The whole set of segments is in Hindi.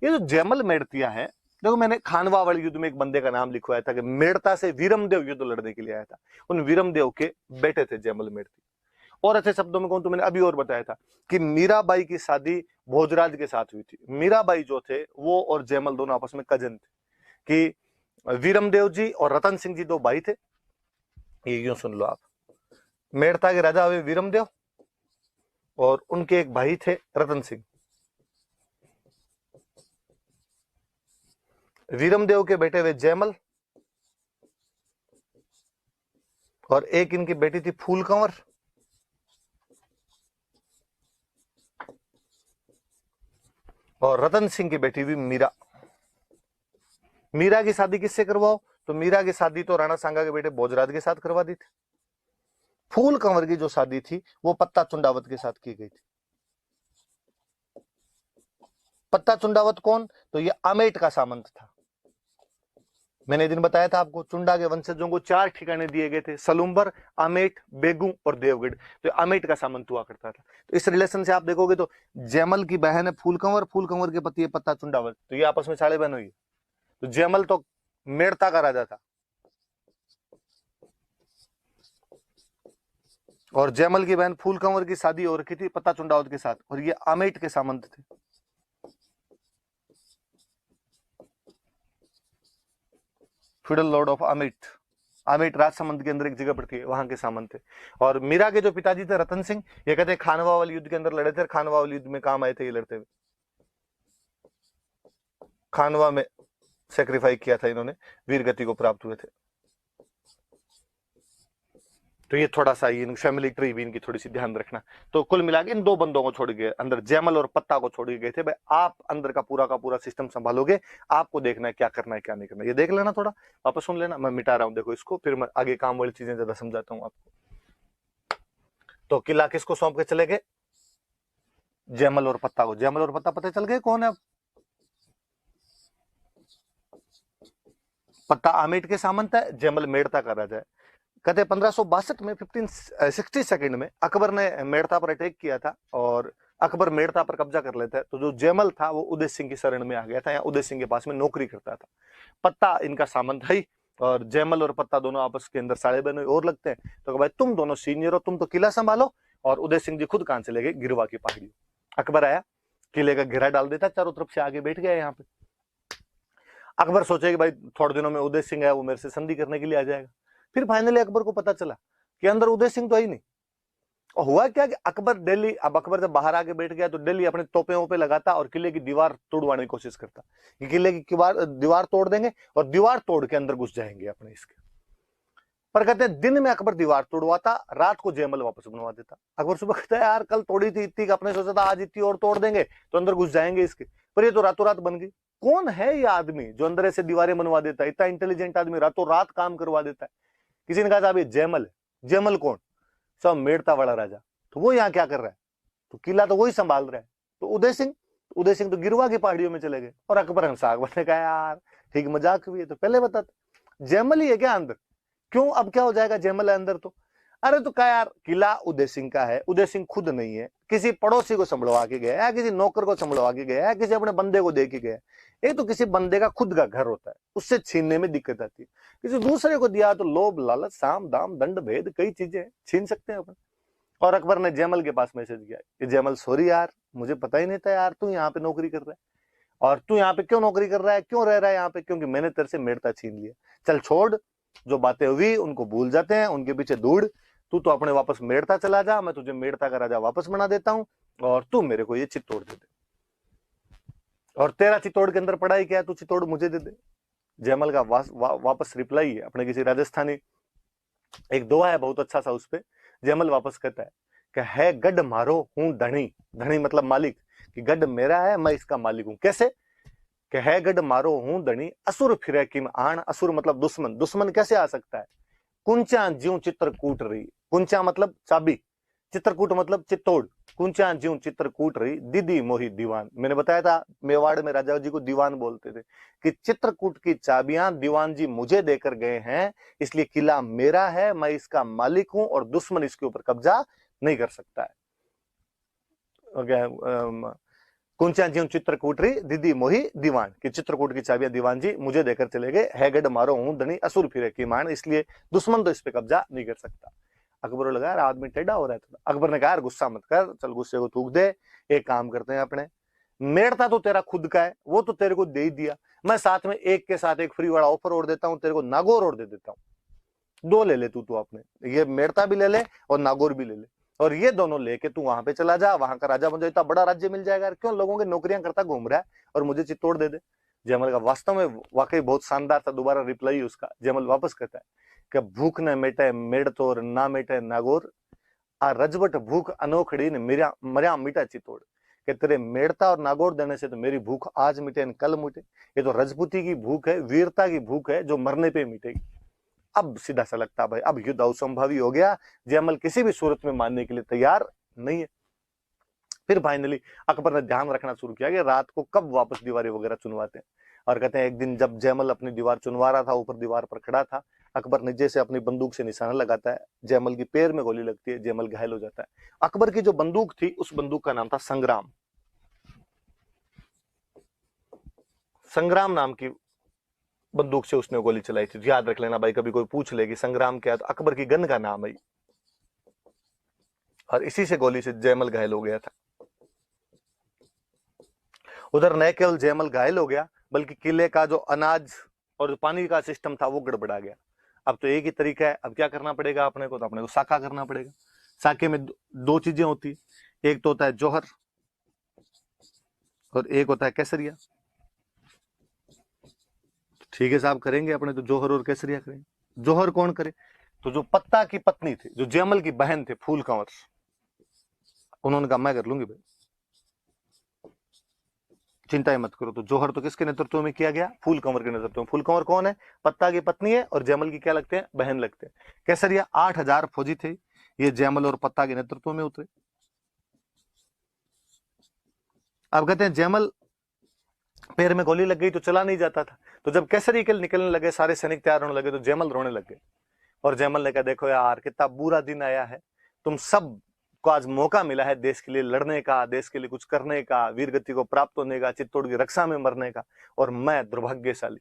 ये जो जयमल मेड़तिया है, देखो मैंने खानवा वाले युद्ध में एक बंदे का नाम लिखवाया था कि मेड़ता से वीरमदेव युद्ध लड़ने के लिए आया था। उन वीरमदेव के बेटे थे जयमल मेड़ती। और अच्छे शब्दों में कहूं तो मैंने अभी और बताया था कि मीराबाई की शादी भोजराज के साथ हुई थी। मीराबाई जो थे वो और जयमल दोनों आपस में कजन थे। कि वीरमदेव जी और रतन सिंह जी दो भाई थे। ये यूं सुन लो आप, मेड़ता के राजा हुए वीरमदेव और उनके एक भाई थे रतन सिंह। वीरमदेव के बेटे हुए जयमल और एक इनकी बेटी थी फूल कंवर। और रतन सिंह की बेटी हुई मीरा। मीरा की शादी किससे करवाओ, तो मीरा की शादी तो राणा सांगा के बेटे भोजराज के साथ करवा दी थी। फूल कंवर की जो शादी थी वो पत्ता चुंडावत के साथ की गई थी। पत्ता चुंडावत कौन, तो ये आमेट का सामंत था। मैंने दिन बताया था आपको, चुंडा के वंशजों को 4 ठिकाने दिए गए थे, सलूम्बर, आमेट, बेगू और देवगढ़। तो आमेट का सामंत हुआ करता था। तो इस रिलेशन से आप देखोगे तो जयमल की बहन है फूल कंवर, फूल कंवर के पति है पत्ता चुंडावत, तो ये आपस में साले बहन हुई। तो जयमल तो मेड़ता का राजा था और जयमल की बहन फूल कंवर की शादी हो रखी थी पत्ता चुंडावत के साथ, और ये आमेट के सामंत थे। Feudal Lord of Amet. Amet Rajsamand के अंदर एक जगह पड़ती है, वहां के सामंत थे। और मीरा के जो पिताजी थे रतन सिंह, ये कहते हैं खानवा वाले युद्ध के अंदर लड़े थे, खानवा वाले युद्ध में काम आए थे ये लड़ते हुए। खानवा में सेक्रीफाइस किया था इन्होंने, वीर गति को प्राप्त हुए थे। तो ये थोड़ा सा ये फैमिली ट्री भी इनकी थोड़ी सी ध्यान रखना। तो कुल मिला के इन 2 बंदों को छोड़ के अंदर जयमल और पत्ता को छोड़ के गए थे। भाई आप अंदर का पूरा सिस्टम संभालोगे, आपको देखना है क्या करना है क्या नहीं करना, ये देख लेना, थोड़ा वापस सुन लेना। मैं मिटा रहा हूं देखो इसको, फिर मैं आगे काम वाली चीजें ज्यादा समझाता हूं आपको। तो किला किसको सौंप के चले गए, जयमल और पत्ता को। जयमल और पत्ता पता चल गए कौन है अब। पत्ता आमेट के सामंत है, जयमल मेड़ता का राजा है। कहते 1562 में 1562 में अकबर ने मेड़ता पर अटैक किया था और अकबर मेड़ता पर कब्जा कर लेता है। तो जो जयमल था वो उदय सिंह की शरण में आ गया था, या उदय सिंह के पास में नौकरी करता था। पत्ता इनका सामंत है, और जयमल और पत्ता दोनों आपस के अंदर साड़े बहनोई और लगते हैं। तो भाई तुम दोनों सीनियर हो, तुम तो किला संभालो, और उदय सिंह जी खुद कहां चले गए, गिरवा की पहाड़ी। अकबर आया, किले का घेरा डाल देता, चारों तरफ से आगे बैठ गया यहाँ पे। अकबर सोचे कि भाई थोड़े दिनों में उदय सिंह है वो मेरे से संधि करने के लिए आ जाएगा। फिर फाइनली अकबर को पता चला कि अंदर उदय सिंह तो है ही नहीं। और हुआ क्या कि अकबर दिल्ली, अब अकबर जब बाहर आके बैठ गया तो दिल्ली अपने तोपे वोपे लगाता और किले की दीवार तोड़वाने की कोशिश करता कि किले की दीवार तोड़ देंगे और दीवार तोड़ के अंदर घुस जाएंगे अपने इसके। पर कहते हैं दिन में अकबर दीवार तोड़वाता, रात को जयमल वापस बनवा देता। अकबर सुबह कहता है यार कल तोड़ी थी इतनी, अपने सोचा था आज इतनी और तोड़ देंगे तो अंदर घुस जाएंगे इसके, पर ये तो रातों रात बन गई। कौन है ये आदमी जो अंदर ऐसे दीवारें बनवा देता है, इतना इंटेलिजेंट आदमी रातों रात काम करवा देता है। किसी ने कहा था अभी जयमल है। जयमल कौन, सब मेड़ता वाला राजा। तो वो यहाँ क्या कर रहा है, तो किला तो वही संभाल रहा है। तो उदय सिंह, उदय सिंह तो गिरवा की पहाड़ियों में चले गए। और अकबर हंसा, अकबर ने कहा यार ठीक मजाक भी है तो पहले बताते, जयमल ही है क्या अंदर, क्यों अब क्या हो जाएगा जयमल है अंदर तो। अरे तो कहा यार किला उदय सिंह का है, उदय सिंह खुद नहीं है, किसी पड़ोसी को संभलवा के गया है, किसी नौकर को संभलवा के गया है, किसी अपने बंदे को दे के गया है। एक तो किसी बंदे का खुद का घर होता है, उससे छीनने में दिक्कत आती है। किसी दूसरे को दिया तो लोभ लालच साम दाम दंड भेद कई चीजें छीन सकते हैं अपन। और अकबर ने जयमल के पास मैसेज किया कि जयमल सॉरी यार, मुझे पता ही नहीं था यार तू यहाँ पे नौकरी कर रहा है, और तू यहाँ पे क्यों नौकरी कर रहा है, क्यों रह रहा है यहाँ पे, क्योंकि मैंने तेरे से मेड़ता छीन लिया। चल छोड़, जो बातें हुई उनको भूल जाते हैं, उनके पीछे दौड़, तू तो अपने वापस मेड़ता चला जा, मैं तुझे मेड़ता का राजा वापस बना देता हूं, और तू मेरे को ये चित्तौड़ दे दे, और तेरा चित्तौड़ के अंदर पड़ा ही क्या, तू चित्तौड़ मुझे दे दे। जयमल का वापस रिप्लाई है अपने किसी राजस्थानी, एक दोहा है बहुत अच्छा सा, उस पे जयमल वापस कहता है कि है गढ़ मारो हूं धनी, धनी मतलब मालिक, कि गढ़ मेरा है मैं इसका मालिक हूं। कैसे, कि है गढ़ मारो हूं धनी, असुर फिरे किम आन, असुर मतलब दुश्मन, दुश्मन कैसे आ सकता है। कुंचा ज्यों चित्रकूट रही, कुंचा मतलब चाबी, चित्रकूट मतलब चित्तौड़, कुंचा ज्यों चित्रकूट रही दीदी मोही दीवान। मैंने बताया था मेवाड़ में राजा जी को दीवान बोलते थे, कि चित्रकूट की चाबियां दीवान जी मुझे देकर गए हैं, इसलिए किला मेरा है, मैं इसका मालिक हूं, और दुश्मन इसके ऊपर कब्जा नहीं कर सकता है। कुंचा ज्यों चित्रकूटरी दीदी मोही दीवान, कि चित्रकूट की चाबियां दीवान जी मुझे देकर चले गए, है गढ़ मारो हूं धनी असुर फिरे की मान, इसलिए दुश्मन तो इस पे कब्जा नहीं कर सकता। अकबर को लगा यार आदमी टेढ़ा हो रहा है थोड़ा। अकबर ने कहा यार गुस्सा मत कर, चल गुस्से को थूक दे, एक काम करते हैं अपने, मेड़ता तो तेरा खुद का है, वो तो तेरे को दे ही दिया, मैं साथ में एक के साथ एक फ्री वाला ऑफर और देता हूं, तेरे को नागौर और दे देता हूं, दो ले ले तू, अपने ये मेड़ता भी ले ले और नागौर भी ले ले, और ये दोनों लेके तू वहां पे चला जा, वहां का राजा बन जाए, इतना बड़ा राज्य मिल जाएगा, क्यों लोगों की नौकरियां करता घूम रहा है और मुझे चित्तौड़ दे दे। जयमल का वास्तव में वाकई बहुत शानदार था। दोबारा रिप्लाई उसका, जयमल वापस कहता है कि भूख न मिटे मेड़ तोर, ना मिटे नागौर, आ रजबट भूख अनोखड़ी ने मेरा मरिया मिटा चित्तौड़, कि तेरे मेड़ता और नागौर देने से तो मेरी भूख आज मिटे न कल मिटे, ये तो रजपूती की भूख है, वीरता की भूख है, जो मरने पे मिटेगी। अब सीधा सा लगता भाई अब युद्ध असंभव ही हो गया, जयमल किसी भी सूरत में मानने के लिए तैयार नहीं है। फिर फाइनली अकबर ने ध्यान रखना शुरू किया कि रात को कब वापस दीवारें वगैरह चुनवाते हैं, और कहते हैं एक दिन जब जयमल अपनी दीवार चुनवा रहा था, ऊपर दीवार पर खड़ा था, अकबर नीचे से अपनी बंदूक से निशाना लगाता है, जयमल की पैर में गोली लगती है, जयमल घायल हो जाता है। अकबर की जो बंदूक थी उस बंदूक का नाम था संग्राम, संग्राम नाम की बंदूक से उसने गोली चलाई थी। याद रख लेना भाई, कभी कोई पूछ ले कि संग्राम क्या है, तो अकबर की गन का नाम है, और इसी से गोली से जयमल घायल हो गया था। उधर न केवल जयमल घायल हो गया, बल्कि किले का जो अनाज और पानी का सिस्टम था वो गड़बड़ा गया। अब तो एक ही तरीका है, अब क्या करना पड़ेगा अपने को, तो अपने को साका करना पड़ेगा। साके में दो चीजें होती, एक तो होता है जौहर और एक होता है केसरिया। ठीक है साहब, करेंगे अपने तो जौहर और केसरिया करेंगे। जौहर कौन करे, तो जो पत्ता की पत्नी थी, जो जयमल की बहन थे फूल कंवर, उन्होंने कहा मैं कर लूंगी भाई, चिंता ही मत करो। तो जौहर तो किसके नेतृत्व में किया गया, फूल कंवर के नेतृत्व में। फूल कंवर कौन है, पत्ता की पत्नी है और जयमल की क्या लगते हैं, बहन लगते हैं। केसरिया 8,000 फौजी थे, ये जयमल और पत्ता के नेतृत्व में उतरे। अब कहते हैं जयमल पैर में गोली लग गई तो चला नहीं जाता था, तो जब केसरी के निकलने लगे, सारे सैनिक तैयार होने लगे, तो जयमल रोने लग गए। और जयमल ने कहा देखो यार कितना बुरा दिन आया है, तुम सब को आज मौका मिला है देश के लिए लड़ने का, देश के लिए कुछ करने का, वीर गति को प्राप्त होने का, चित्तौड़ की रक्षा में मरने का, और मैं दुर्भाग्यशाली,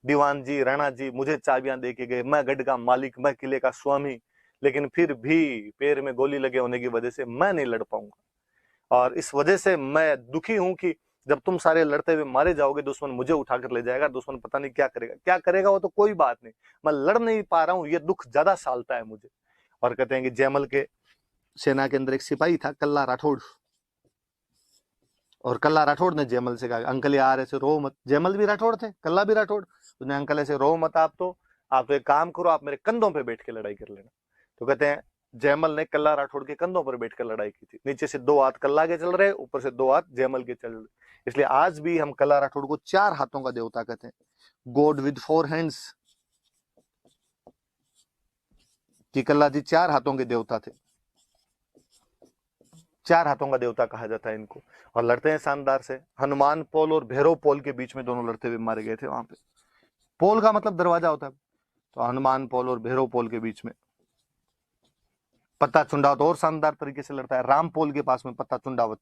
दीवान जी राणा जी मुझे चाबियां दे के गए, मैं गढ़ का मालिक, मैं किले का स्वामी, लेकिन फिर भी पैर में गोली लगे होने की वजह से मैं नहीं लड़ पाऊंगा, और इस वजह से मैं दुखी हूं कि जब तुम सारे लड़ते हुए मारे जाओगे, दुश्मन मुझे उठाकर ले जाएगा, दुश्मन पता नहीं क्या करेगा, क्या करेगा वो तो कोई बात नहीं, मैं लड़ नहीं पा रहा हूं, ये दुख ज्यादा सालता है मुझे। और कहते हैं कि जयमल के सेना के अंदर एक सिपाही था कल्ला राठौड़, और कल्ला राठौड़ ने जयमल से कहा अंकल यार ऐसे रो मत, जयमल भी राठौड़ थे, कल्ला भी राठौड़, उसने अंकल ऐसे रो मत, आप तो एक काम करो, आप मेरे कंधों पे बैठ के लड़ाई कर लेना। तो कहते हैं जयमल ने कल्ला राठौड़ के कंधों पर बैठकर लड़ाई की थी, नीचे से 2 हाथ कल्ला के चल रहे, ऊपर से 2 हाथ जयमल के चल रहे, इसलिए आज भी हम कल्ला राठौड़ को 4 हाथों का देवता कहते हैं, गॉड विद 4 हैंड्स, कि कल्ला जी 4 हाथों के देवता थे, 4 हाथों का देवता कहा जाता है इनको, और लड़ते हैं शानदार से। हनुमान पोल और भैरव पोल के बीच में दोनों लड़ते हुए मारे गए थे वहां पे, पोल का मतलब दरवाजा होता है, तो हनुमान पोल और भैरव पोल के बीच में। पत्ता चुंडावत और शानदार तरीके से लड़ता है, राम पोल के पास में पत्ता चुंडावत,